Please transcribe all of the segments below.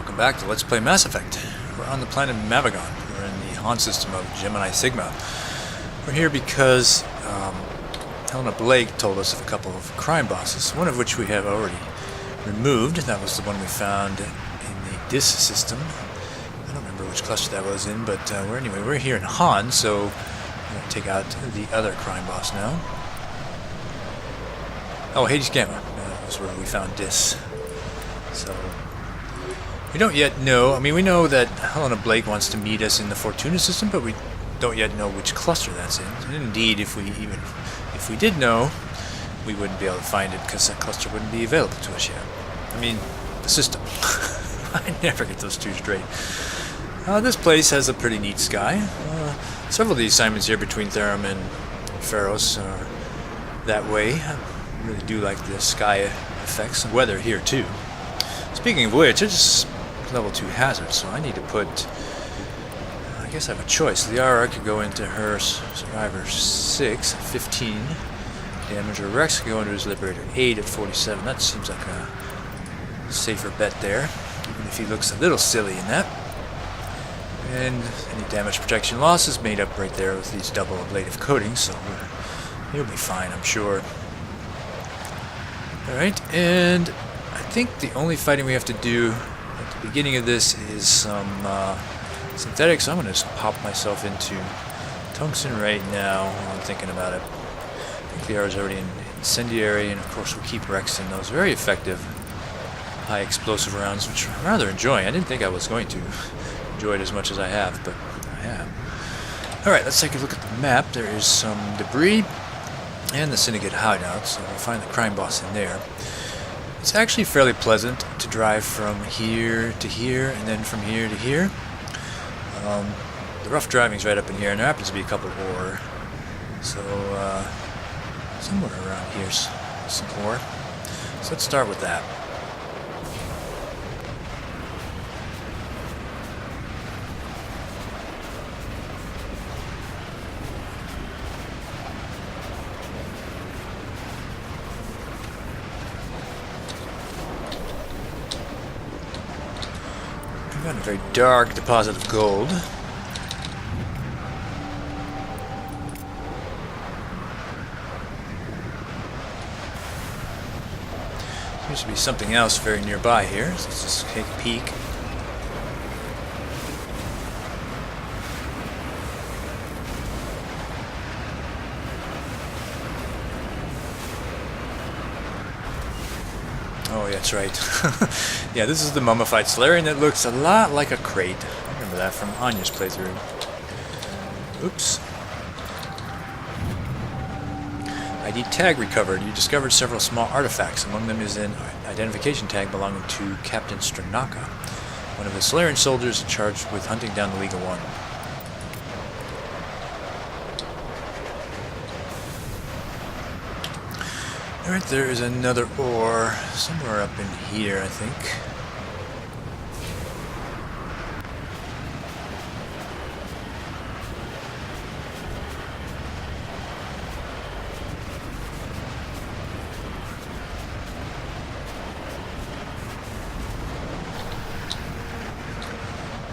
Welcome back to Let's Play Mass Effect. We're on the planet Mavigon. We're in the Han system of Gemini Sigma. We're here because Helena Blake told us of a couple of crime bosses, one of which we have already removed. That was the one we found in the DIS system. I don't remember which cluster that was in, but we're here in Han, so we're going to take out the other crime boss now. Oh, Hades Gamma. That was where we found DIS. So we don't yet know. I mean, we know that Helena Blake wants to meet us in the Fortuna system, but we don't yet know which cluster that's in. And indeed, if we did know, we wouldn't be able to find it because that cluster wouldn't be available to us yet. I mean, the system. I never get those two straight. This place has a pretty neat sky. Several of the assignments here between Therum and Pharos are that way. I really do like the sky effects and weather here too. Speaking of which, it's level 2 hazard, so I need to put... I guess I have a choice. The RR could go into her Survivor 6 at 15 damage, or Rex could go into his Liberator 8 at 47. That seems like a safer bet there, even if he looks a little silly in that. And any damage protection loss is made up right there with these double ablative coatings, so he'll be fine, I'm sure. Alright, and I think the only fighting we have to do at the beginning of this is some synthetics. So I'm going to just pop myself into tungsten right now while I'm thinking about it. I think the R is already in incendiary, and of course we'll keep Rex in those very effective high explosive rounds, which I'm rather enjoying. I didn't think I was going to enjoy it as much as I have, but I have. Alright, let's take a look at the map. There is some debris and the Syndicate hideout, so we'll find the crime boss in there. It's actually fairly pleasant to drive from here to here and then from here to here. The rough driving's right up in here, and there happens to be a couple of ore. So, somewhere around here's some ore. So let's start with that. We've got a very dark deposit of gold. Seems to be something else very nearby here, so let's just take a peek. Oh, yeah, that's right. Yeah, this is the mummified Solarian that looks a lot like a crate. I remember that from Anya's playthrough. Oops. ID tag recovered. You discovered several small artifacts. Among them is an identification tag belonging to Captain Stranaka, one of the Solarian soldiers charged with hunting down the League of One. Alright, there is another ore somewhere up in here, I think.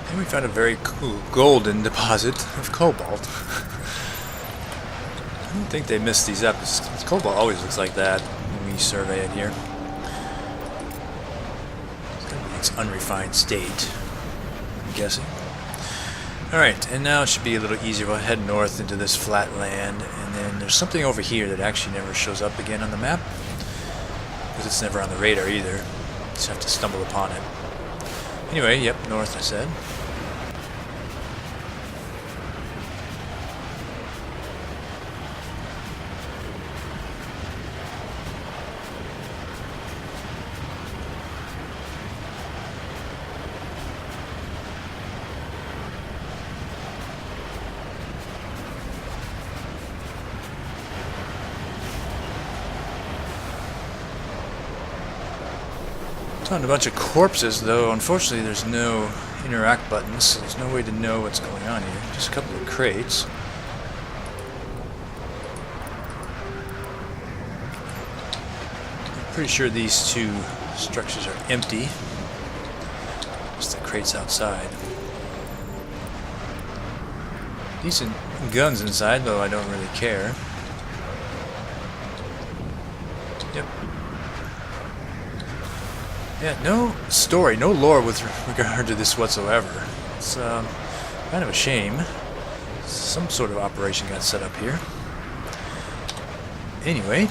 And we found a very cool golden deposit of cobalt. I don't think they missed these up, because cobalt always looks like that when we survey it here. It's going to be its unrefined state, I'm guessing. Alright, and now it should be a little easier. We'll head north into this flat land, and then there's something over here that actually never shows up again on the map, because it's never on the radar either. Just have to stumble upon it. Anyway, yep, north I said. Found a bunch of corpses, though unfortunately there's no interact buttons, so there's no way to know what's going on here. Just a couple of crates. I'm pretty sure these two structures are empty. crates outside. Decent guns inside, though I don't really care. Yep. Yeah, no story, no lore with regard to this whatsoever. It's kind of a shame. Some sort of operation got set up here. Anyway,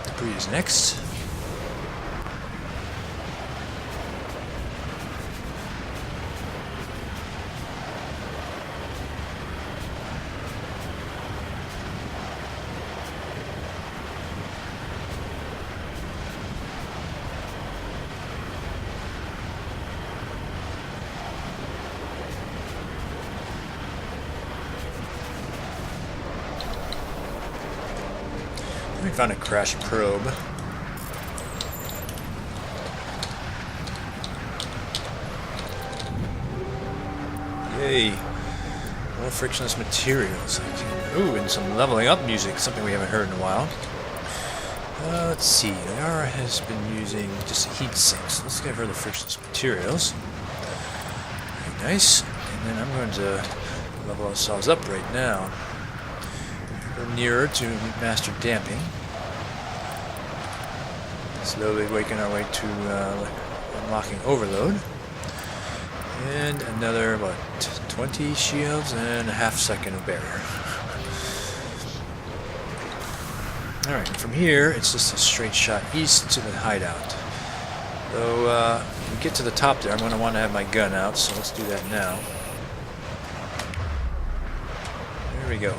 debris is next. We found a crashed probe. Yay! More frictionless materials. Ooh, and some leveling up music, something we haven't heard in a while. Let's see. Yara has been using just heat sinks. Let's give her the frictionless materials. Very nice. And then I'm going to level ourselves up right now. We're nearer to master damping. Slowly working our way to unlocking overload. And another, what, 20 shields and a half second of barrier. Alright, from here, it's just a straight shot east to the hideout. Though, when we get to the top there, I'm going to want to have my gun out, so let's do that now. There we go.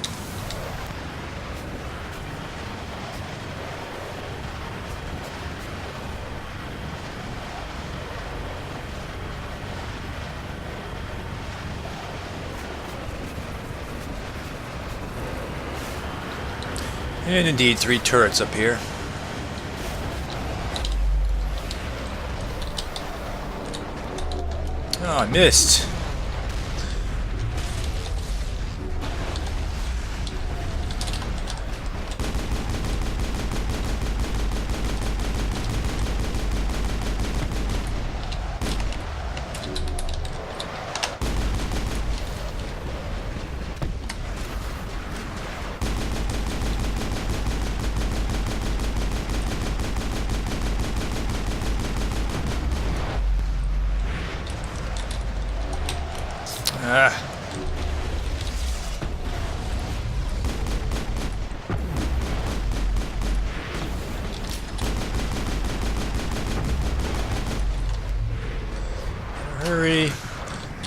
And indeed, 3 turrets up here. Oh, I missed. Hurry.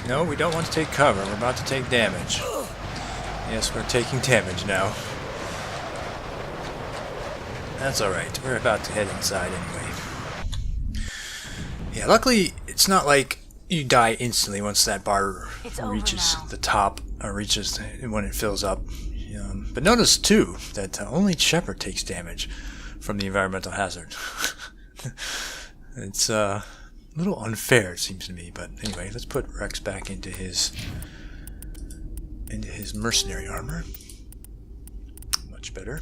No, we don't want to take cover. We're about to take damage. Yes, we're taking damage now. That's alright. We're about to head inside anyway. Yeah, luckily, it's not like you die instantly once that bar reaches the top, or reaches when it fills up. But notice, too, that only Shepard takes damage from the environmental hazard. It's a little unfair, it seems to me, but anyway, let's put Rex back into his mercenary armor. Much better.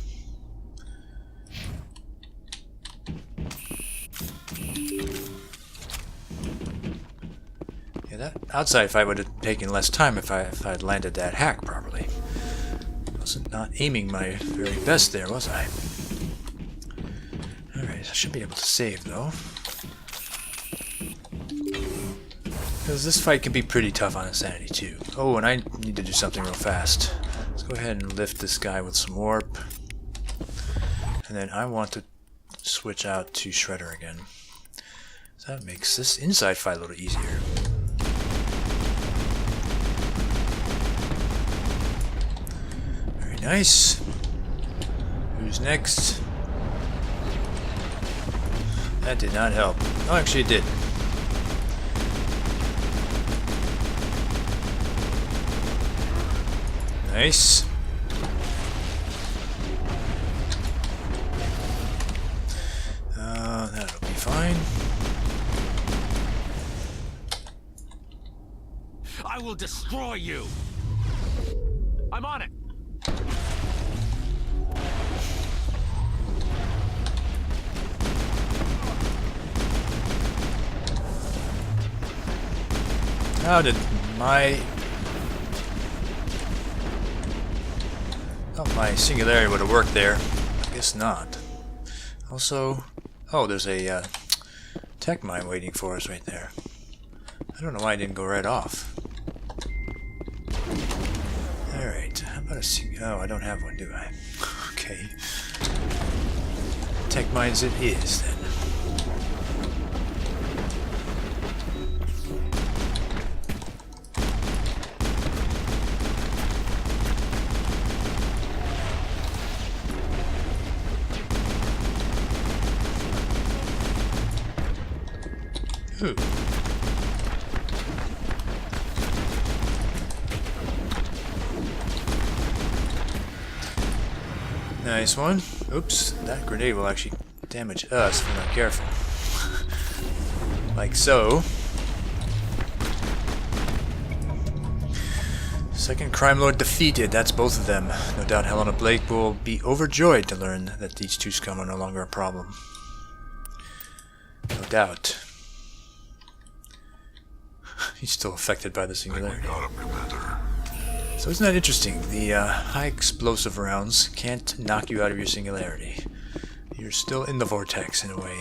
Yeah, that outside fight would have taken less time if I'd landed that hack properly. Wasn't not aiming my very best there, was I? Alright, I should be able to save though. Because this fight can be pretty tough on insanity too. Oh, and I need to do something real fast. Let's go ahead and lift this guy with some warp. And then I want to switch out to Shredder again. So that makes this inside fight a little easier. Very nice. Who's next? That did not help. Oh, actually it did. Nice. That'll be fine. I will destroy you. I'm on it. How did my... thought my singularity would have worked there. I guess not. Also... oh, there's a tech mine waiting for us right there. I don't know why I didn't go right off. Alright, how about a... oh, I don't have one, do I? Okay. Tech mines it is, then. Ooh. Nice one. Oops, that grenade will actually damage us if we're not careful. Like so. Second crime lord defeated. That's both of them. No doubt Helena Blake will be overjoyed to learn that these two scum are no longer a problem. No doubt. He's still affected by the singularity. So isn't that interesting? The high explosive rounds can't knock you out of your singularity. You're still in the vortex in a way.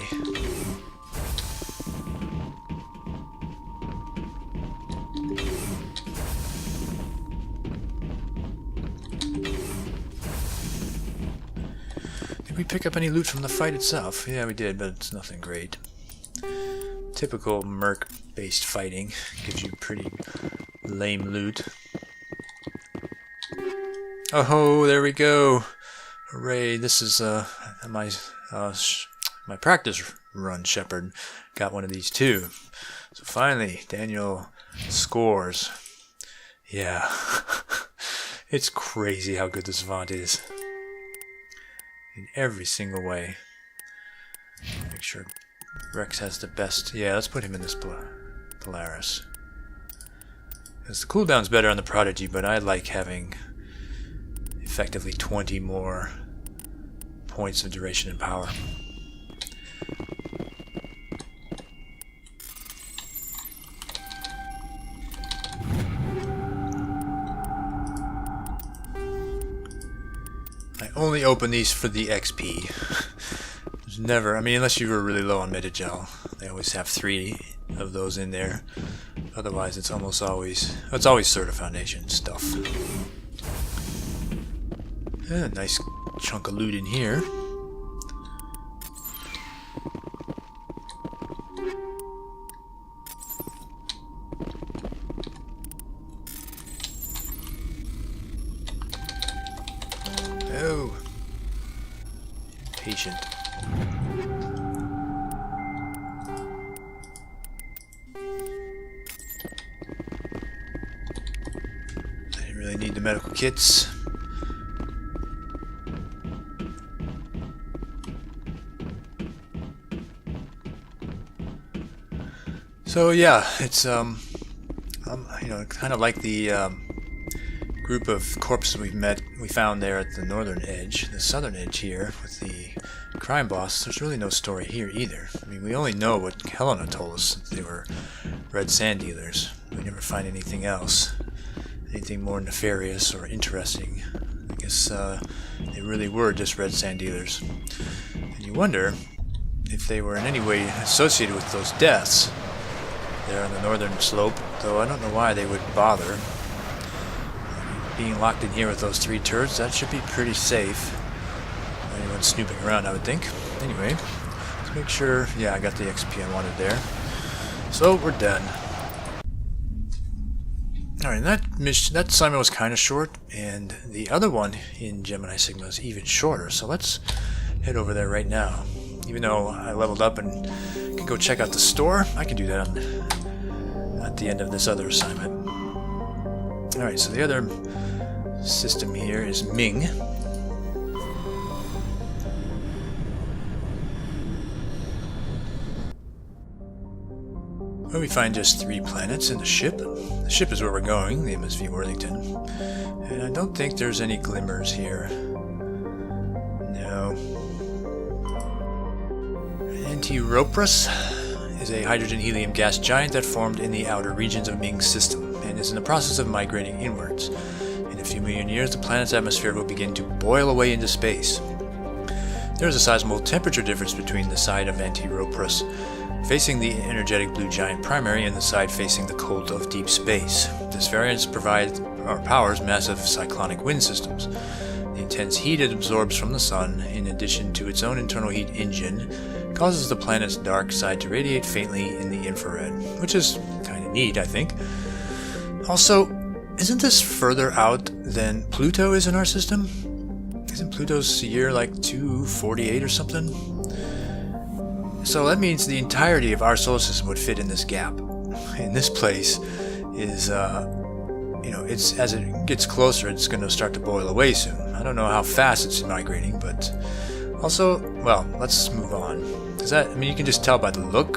Did we pick up any loot from the fight itself? Yeah, we did, but it's nothing great. Typical merc-based fighting gives you pretty lame loot. Oh, there we go! Hooray! This is my practice run. Shepherd got one of these too. So finally, Daniel scores. Yeah, it's crazy how good this Avant is in every single way. Make sure Rex has the best. Yeah, let's put him in this Polaris. Because the cooldown's better on the Prodigy, but I like having effectively 20 more points of duration and power. I only open these for the XP. There's never, I mean, unless you were really low on Metagel, they always have 3 of those in there. Otherwise, it's almost always, it's always Sword of Foundation stuff. A nice chunk of loot in here. Oh, patient. I didn't really need the medical kits. So yeah, it's you know, kind of like the group of corpses we found there at the northern edge, the southern edge here with the crime boss. There's really no story here either. I mean, we only know what Helena told us, that they were red sand dealers. We never find anything else, anything more nefarious or interesting. I guess they really were just red sand dealers. And you wonder if they were in any way associated with those deaths there on the northern slope, though I don't know why they would bother. Being locked in here with those 3 turrets, that should be pretty safe. Anyone snooping around, I would think. Anyway, let's make sure. Yeah, I got the XP I wanted there. So we're done. Alright, that assignment was kind of short, and the other one in Gemini Sigma is even shorter, so let's head over there right now. Even though I leveled up and can go check out the store, I can do that at the end of this other assignment. Alright, so the other system here is Ming. Well, we find just 3 planets in the ship. The ship is where we're going, the MSV Worthington. And I don't think there's any glimmers here. No. Antiropris is a hydrogen-helium gas giant that formed in the outer regions of Ming's system and is in the process of migrating inwards. In a few million years, the planet's atmosphere will begin to boil away into space. There is a sizable temperature difference between the side of Anti-Ropus facing the energetic blue giant primary and the side facing the cold of deep space. This variance powers massive cyclonic wind systems. The intense heat it absorbs from the sun, in addition to its own internal heat engine, causes the planet's dark side to radiate faintly in the infrared, which is kind of neat, I think. Also, isn't this further out than Pluto is in our system? Isn't Pluto's year like 248 or something? So that means the entirety of our solar system would fit in this gap. And this place is, it's as it gets closer, it's going to start to boil away soon. I don't know how fast it's migrating, but also, well, let's move on. You can just tell by the look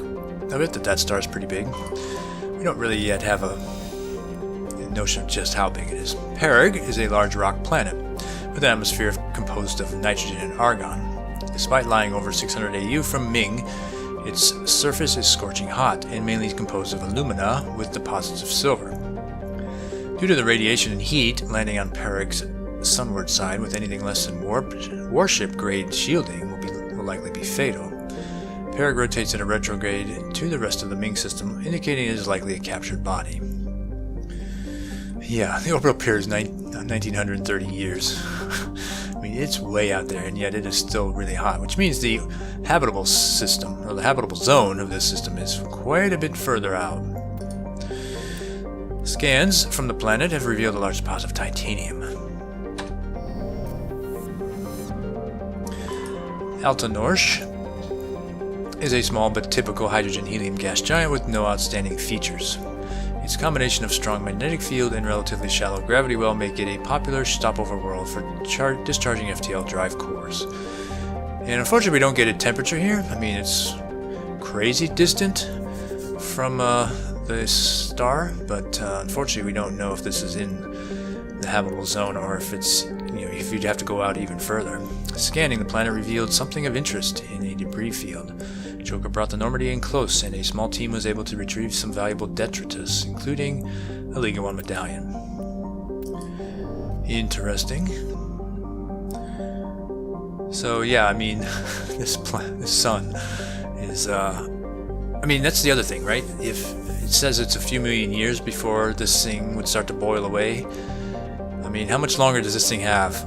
of it that star's pretty big. We don't really yet have a notion of just how big it is. Perig is a large rock planet with an atmosphere composed of nitrogen and argon. Despite lying over 600 AU from Ming, its surface is scorching hot and mainly composed of alumina with deposits of silver. Due to the radiation and heat, landing on Perig's sunward side with anything less than warship-grade shielding will likely be fatal. Perig rotates in a retrograde to the rest of the Ming system, indicating it is likely a captured body. Yeah, the orbital period is 1930 years. I mean, it's way out there, and yet it is still really hot, which means the habitable system, or the habitable zone of this system, is quite a bit further out. Scans from the planet have revealed a large deposit of titanium. Alta Norsch is a small but typical hydrogen-helium gas giant with no outstanding features. Its combination of strong magnetic field and relatively shallow gravity well make it a popular stopover world for discharging FTL drive cores. And unfortunately we don't get a temperature here. I mean, it's crazy distant from the star, but unfortunately we don't know if this is in the habitable zone or if it's, if you'd have to go out even further. Scanning the planet revealed something of interest in a debris field. Joker brought the Normandy in close, and a small team was able to retrieve some valuable detritus, including a Liga 1 medallion. Interesting. So yeah, I mean, this sun is, that's the other thing, right? If it says it's a few million years before this thing would start to boil away, I mean, how much longer does this thing have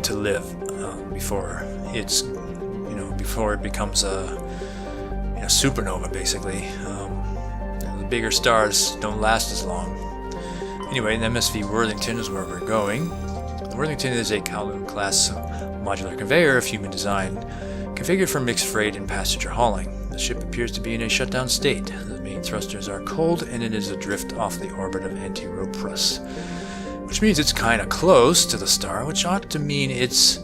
to live before it's, before it becomes a supernova, basically? The bigger stars don't last as long. Anyway, the MSV Worthington is where we're going. The Worthington is a Kowloon-class modular conveyor of human design, configured for mixed freight and passenger hauling. The ship appears to be in a shutdown state. The main thrusters are cold, and it is adrift off the orbit of Anti-Ropus, which means it's kind of close to the star, which ought to mean it's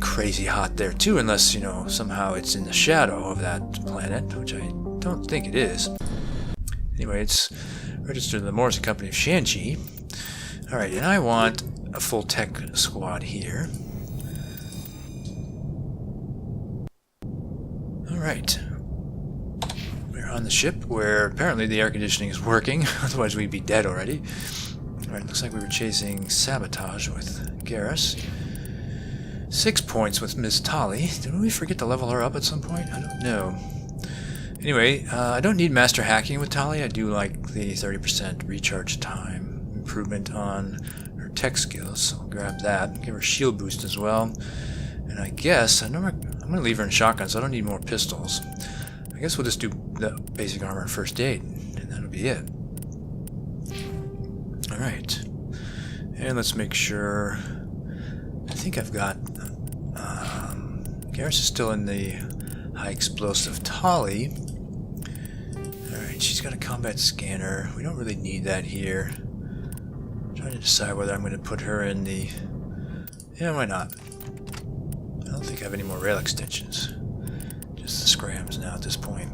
crazy hot there too, unless, somehow it's in the shadow of that planet, which I don't think it is. Anyway, it's registered to the Morrison Company of Shanxi. Alright, and I want a full tech squad here. Alright. We're on the ship where apparently the air conditioning is working, otherwise we'd be dead already. Alright, looks like we were chasing sabotage with Garrus. 6 points with Miss Tali. Did we forget to level her up at some point? I don't know. Anyway, I don't need master hacking with Tali. I do like the 30% recharge time improvement on her tech skills. So I'll grab that. Give her shield boost as well. And I guess I'm going to leave her in shotgun, so I don't need more pistols. I guess we'll just do the basic armor and first aid, and that'll be it. Alright. And let's make sure. I think I've got Garrus is still in the high explosive Tali. Alright, she's got a combat scanner. We don't really need that here. I'm trying to decide whether I'm going to put her in the... Yeah, why not? I don't think I have any more rail extensions. Just the scrams now at this point.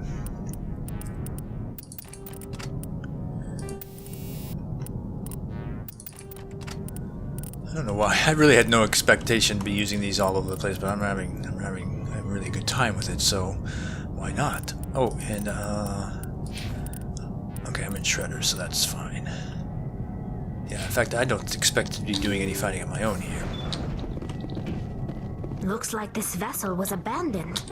I don't know why. I really had no expectation to be using these all over the place, but I'm having a really good time with it. So Why not? Oh, and okay, I'm in Shredder, so that's fine. Yeah, in fact, I don't expect to be doing any fighting on my own here. Looks like this vessel was abandoned.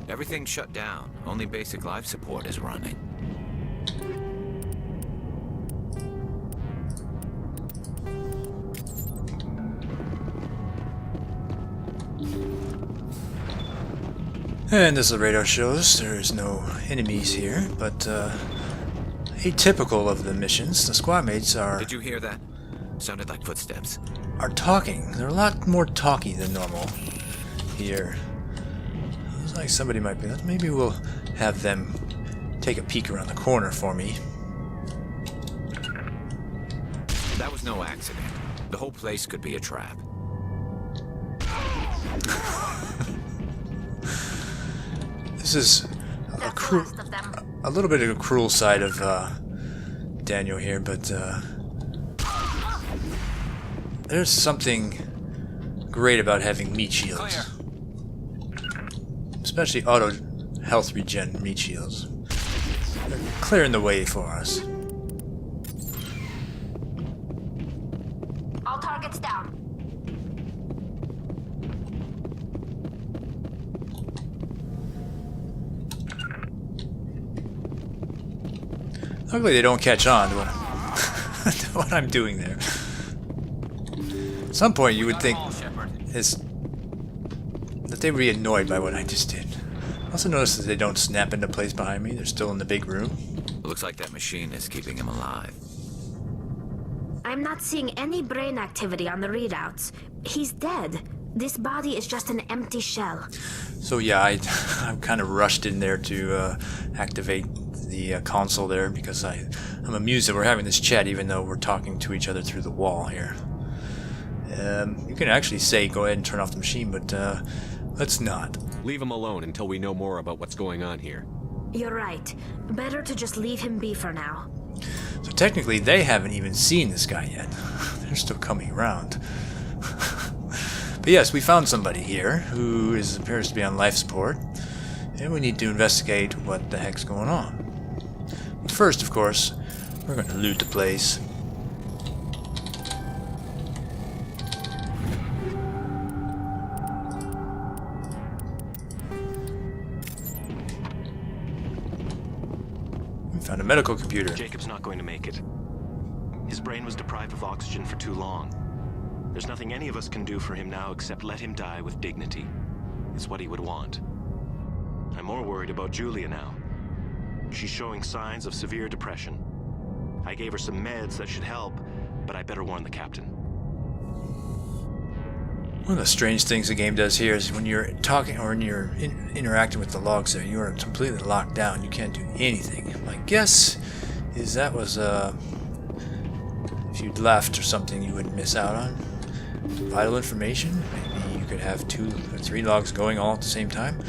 Everything's shut down. Only basic life support is running. And as the radar shows, there's no enemies here, but atypical of the missions, the squad mates are... Did you hear that? Sounded like footsteps. Are talking. They're a lot more talky than normal here. Looks like somebody might be... Maybe we'll have them take a peek around the corner for me. That was no accident. The whole place could be a trap. This is a little bit of a cruel side of Daniel here, but there's something great about having meat shields. Especially auto health regen meat shields. They're clearing the way for us. All targets down. Luckily they don't catch on to what I'm doing there. At some point you would think that they would be annoyed by what I just did. Also notice that they don't snap into place behind me. They're still in the big room. Looks like that machine is keeping him alive. I'm not seeing any brain activity on the readouts. He's dead. This body is just an empty shell. So yeah, I'm kind of rushed in there to activate the console there because I'm amused that we're having this chat even though we're talking to each other through the wall here. You can actually say go ahead and turn off the machine, but let's not. Leave him alone until we know more about what's going on here. You're right. Better to just leave him be for now. So technically they haven't even seen this guy yet. They're still coming around. But yes, we found somebody here who appears to be on life support, and we need to investigate what the heck's going on. But first, of course, we're going to loot the place. We found a medical computer. Jacob's not going to make it. His brain was deprived of oxygen for too long. There's nothing any of us can do for him now except let him die with dignity. It's what he would want. I'm more worried about Julia now. She's showing signs of severe depression. I gave her some meds that should help, but I better warn the captain. One of the strange things the game does here is when you're talking or when you're interacting with the logs there, you are completely locked down. You can't do anything. My guess is that was if you'd left or something you would miss out on vital information. Maybe you could have 2 or 3 logs going all at the same time.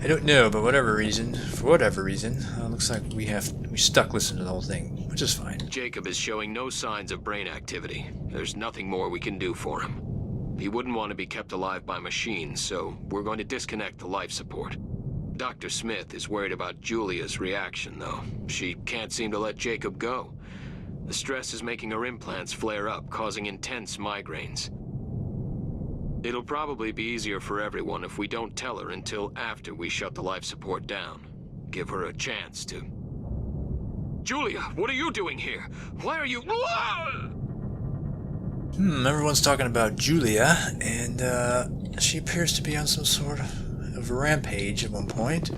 I don't know, but for whatever reason, looks like we stuck listening to the whole thing, which is fine. Jacob is showing no signs of brain activity. There's nothing more we can do for him. He wouldn't want to be kept alive by machines, so we're going to disconnect the life support. Dr. Smith is worried about Julia's reaction, though. She can't seem to let Jacob go. The stress is making her implants flare up, causing intense migraines. It'll probably be easier for everyone if we don't tell her until after we shut the life support down. Give her a chance to... Julia, what are you doing here? Why are you... Everyone's talking about Julia, and she appears to be on some sort of rampage at one point.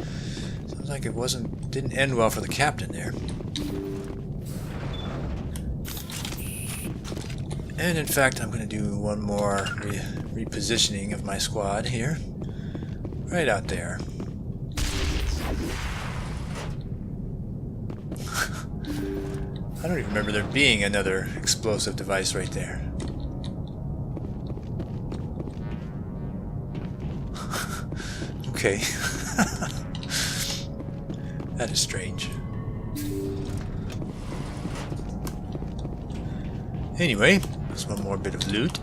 Sounds like it didn't end well for the captain there. And in fact, I'm going to do one more repositioning of my squad here. Right out there. I don't even remember there being another explosive device right there. Okay. That is strange. Anyway, there's one more bit of loot.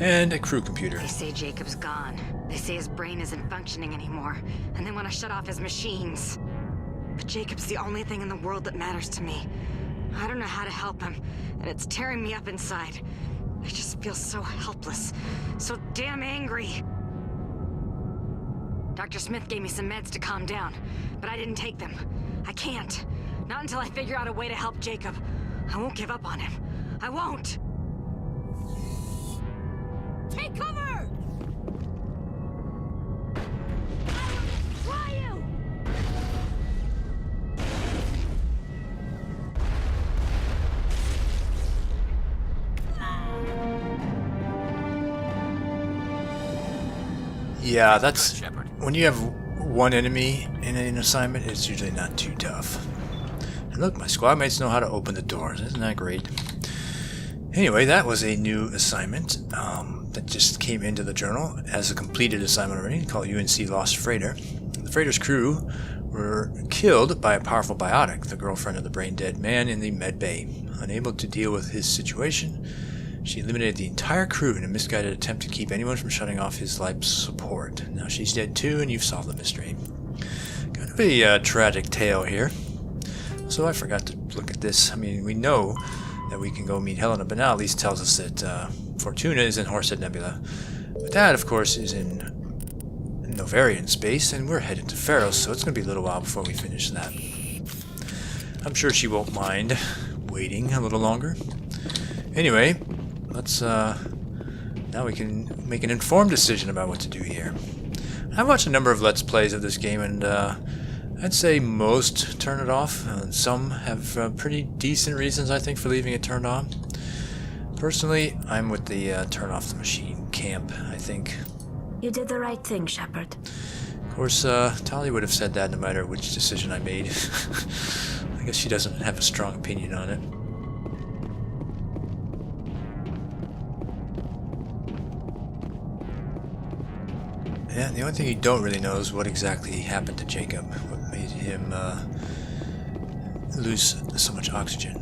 And a crew computer. They say Jacob's gone. They say his brain isn't functioning anymore, and they want to shut off his machines. But Jacob's the only thing in the world that matters to me. I don't know how to help him, and it's tearing me up inside. I just feel so helpless, so damn angry. Dr. Smith gave me some meds to calm down, but I didn't take them. I can't. Not until I figure out a way to help Jacob. I won't give up on him. I won't! Take cover! I will destroy you! Yeah, that's... When you have one enemy in an assignment, it's usually not too tough. And look, my squad mates know how to open the doors. Isn't that great? Anyway, that was a new assignment that just came into the journal as a completed assignment already, called UNC Lost Freighter. The freighter's crew were killed by a powerful biotic, the girlfriend of the brain-dead man in the med bay. Unable to deal with his situation, she eliminated the entire crew in a misguided attempt to keep anyone from shutting off his life support. Now she's dead too, and you've solved the mystery. Kind of a tragic tale here. So I forgot to look at this. I mean, we know that we can go meet Helena, but now at least tells us that Fortuna is in Horsehead Nebula. But that, of course, is in Novarian space, and we're headed to Pharos, so it's going to be a little while before we finish that. I'm sure she won't mind waiting a little longer. Anyway, let's, now we can make an informed decision about what to do here. I've watched a number of Let's Plays of this game, and I'd say most turn it off. Some have pretty decent reasons, I think, for leaving it turned on. Personally, I'm with the turn off the machine camp, I think. You did the right thing, Shepard. Of course, Tali would have said that no matter which decision I made. I guess she doesn't have a strong opinion on it. Yeah, the only thing you don't really know is what exactly happened to Jacob. What made him lose so much oxygen.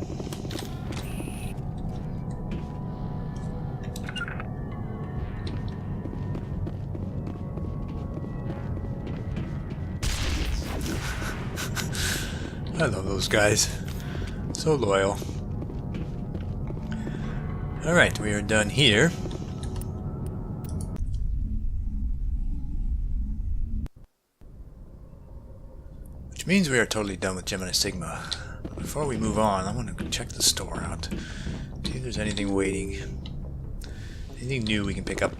I love those guys. So loyal. Alright, we are done here. Which means we are totally done with Gemini Sigma. Before we move on, I want to check the store out. See if there's anything waiting. Anything new we can pick up.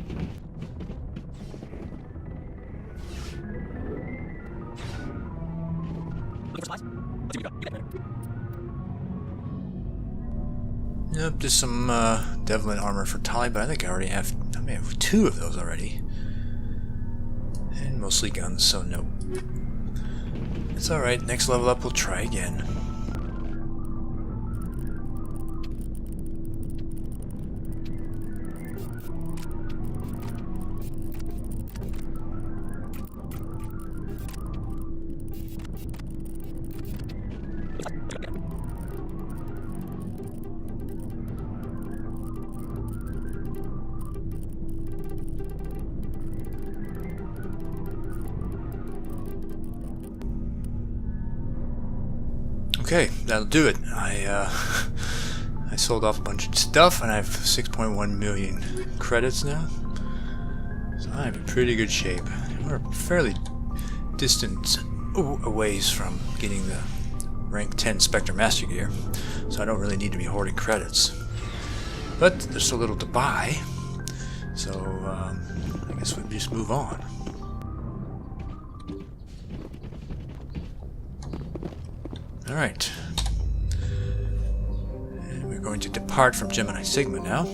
Yep, just some Devlin armor for Tali, but I think I may have 2 of those already. And mostly guns, so nope. It's alright, next level up we'll try again. Okay, that'll do it. I sold off a bunch of stuff, and I have 6.1 million credits now. So I'm in pretty good shape. We're fairly distant a ways from getting the rank 10 Spectre Master Gear, so I don't really need to be hoarding credits. But there's so little to buy, so I guess we'll just move on. Alright. And we're going to depart from Gemini Sigma now.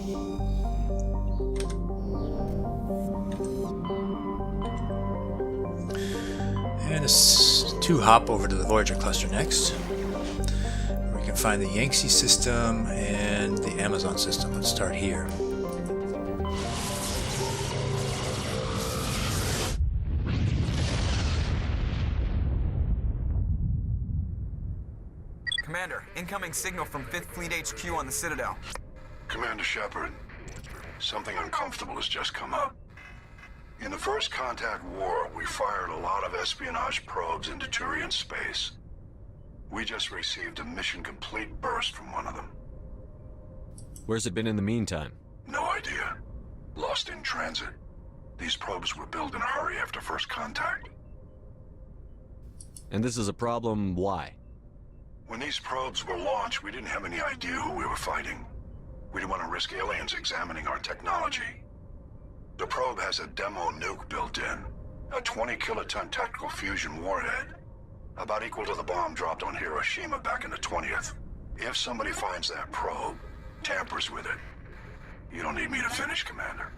And to hop over to the Voyager cluster next. We can find the Yangtze system and the Amazon system. Let's start here. Commander, incoming signal from 5th Fleet HQ on the Citadel. Commander Shepard, Something uncomfortable has just come up. In the First Contact War, we fired a lot of espionage probes into Turian space. We just received a mission complete burst from one of them. Where's it been in the meantime? No idea. Lost in transit. These probes were built in a hurry after First Contact. And this is a problem, why? When these probes were launched, we didn't have any idea who we were fighting. We didn't want to risk aliens examining our technology. The probe has a demo nuke built in. A 20-kiloton tactical fusion warhead. About equal to the bomb dropped on Hiroshima back in the 20th. If somebody finds that probe, tampers with it, you don't need me to finish, Commander.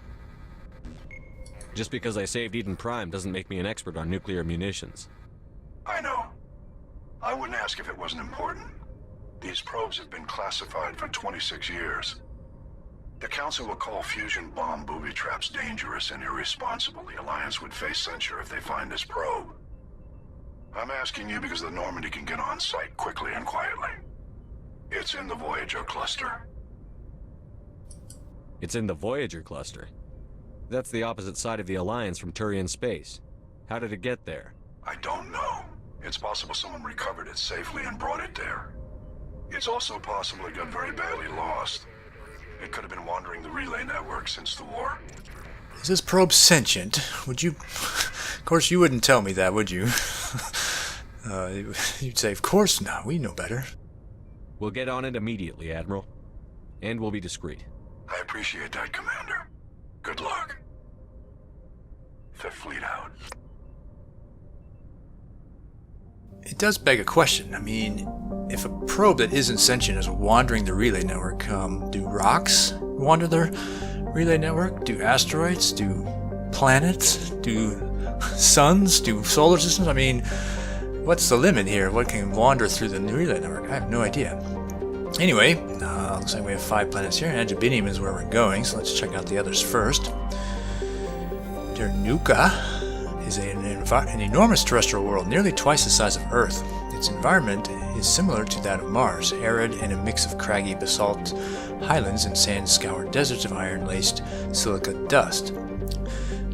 Just because I saved Eden Prime doesn't make me an expert on nuclear munitions. I know. I wouldn't ask if it wasn't important. These probes have been classified for 26 years. The Council will call fusion bomb booby traps dangerous and irresponsible. The Alliance would face censure if they find this probe. I'm asking you because the Normandy can get on site quickly and quietly. It's in the Voyager cluster. It's in the Voyager cluster. That's the opposite side of the Alliance from Turian space. How did it get there? I don't know. It's possible someone recovered it safely and brought it there. It's also possible it got very badly lost. It could have been wandering the relay network since the war. Is this probe sentient? Would you... Of course you wouldn't tell me that, would you? You'd say, of course not, we know better. We'll get on it immediately, Admiral. And we'll be discreet. I appreciate that, Commander. Good luck. Fifth Fleet out. It does beg a question. I mean, if a probe that isn't sentient is wandering the relay network, do rocks wander the relay network? Do asteroids? Do planets? Do suns? Do solar systems? I mean, what's the limit here? What can wander through the relay network? I have no idea. Anyway, looks like we have 5 planets here. Angebinium is where we're going, so let's check out the others first. Dernuka is an enormous terrestrial world, nearly twice the size of Earth. Its environment is similar to that of Mars, arid and a mix of craggy basalt highlands and sand-scoured deserts of iron-laced silica dust.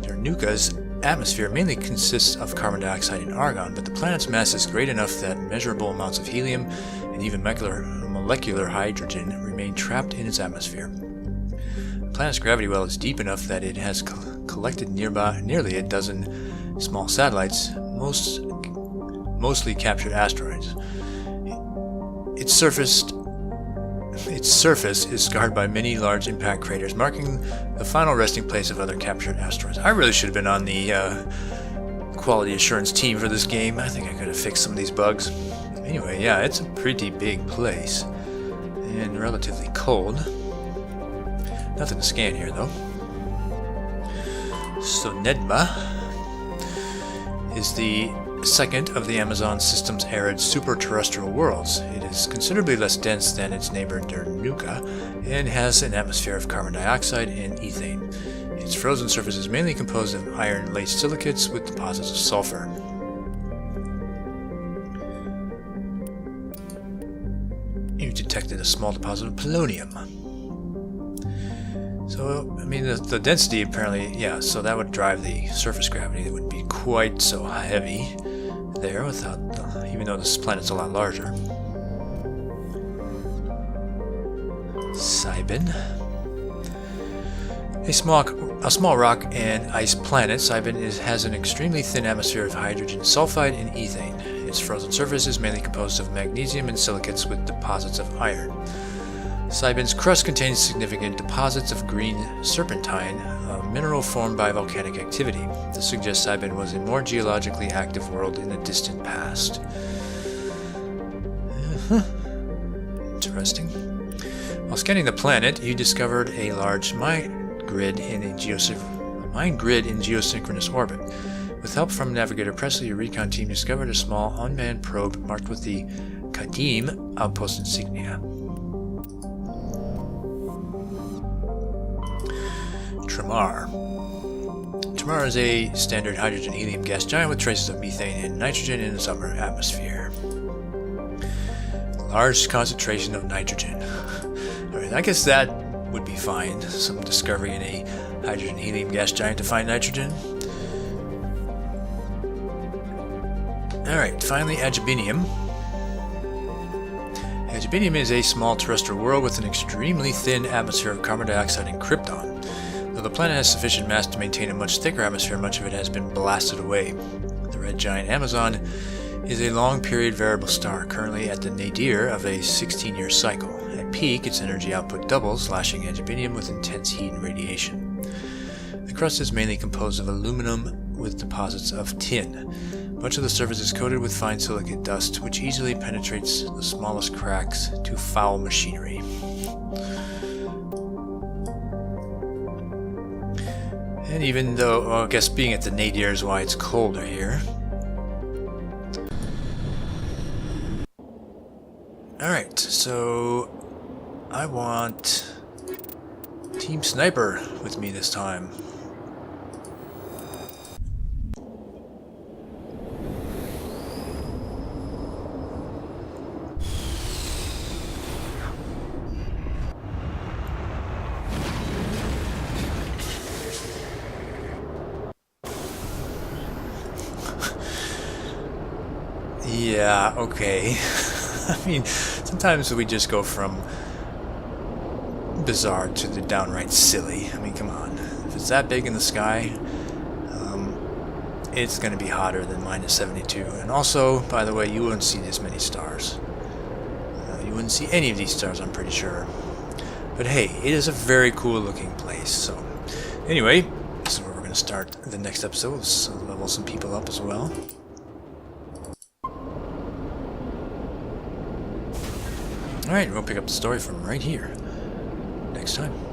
Dernuka's atmosphere mainly consists of carbon dioxide and argon, but the planet's mass is great enough that measurable amounts of helium and even molecular hydrogen remain trapped in its atmosphere. The planet's gravity well is deep enough that it has collected nearly a dozen small satellites, mostly captured asteroids. Its surface is scarred by many large impact craters, marking the final resting place of other captured asteroids. I really should have been on the quality assurance team for this game. I think I could have fixed some of these bugs. Anyway, yeah, it's a pretty big place and relatively cold. Nothing to scan here, though. Sonedma is the second of the Amazon system's arid superterrestrial worlds. It is considerably less dense than its neighbor Dernuka and has an atmosphere of carbon dioxide and ethane. Its frozen surface is mainly composed of iron-laced silicates with deposits of sulfur. You detected a small deposit of polonium. So, I mean, the density apparently, yeah, so that would drive the surface gravity. It wouldn't be quite so heavy there without, even though this planet's a lot larger. Cybin. A small rock and ice planet, Cybin has an extremely thin atmosphere of hydrogen sulfide and ethane. Its frozen surface is mainly composed of magnesium and silicates with deposits of iron. Cybin's crust contains significant deposits of green serpentine, a mineral formed by volcanic activity. This suggests Cybin was a more geologically active world in the distant past. Interesting. While scanning the planet, you discovered a large mine grid in geosynchronous orbit. With help from Navigator Presley, your recon team discovered a small unmanned probe marked with the Kadim outpost insignia. Tramar. Tramar is a standard hydrogen-helium gas giant with traces of methane and nitrogen in its upper atmosphere. Large concentration of nitrogen. Alright, I guess that would be fine. Some discovery in a hydrogen-helium gas giant to find nitrogen. Alright, finally Agibinium. Agibinium is a small terrestrial world with an extremely thin atmosphere of carbon dioxide and krypton. Though the planet has sufficient mass to maintain a much thicker atmosphere, much of it has been blasted away. The red giant Amazon is a long-period variable star, currently at the nadir of a 16-year cycle. At peak, its energy output doubles, lashing Agibinium with intense heat and radiation. The crust is mainly composed of aluminum with deposits of tin. Much of the surface is coated with fine silicate dust, which easily penetrates the smallest cracks to foul machinery. And even though, well, I guess being at the nadir is why it's colder here. Alright, so I want Team Sniper with me this time. Yeah, okay. I mean, sometimes we just go from bizarre to the downright silly. I mean, come on. If it's that big in the sky, it's going to be hotter than minus 72. And also, by the way, you wouldn't see this many stars. You wouldn't see any of these stars, I'm pretty sure. But hey, it is a very cool looking place. So, anyway, this is where we're going to start the next episode. Let's level some people up as well. Alright, we'll pick up the story from right here next time.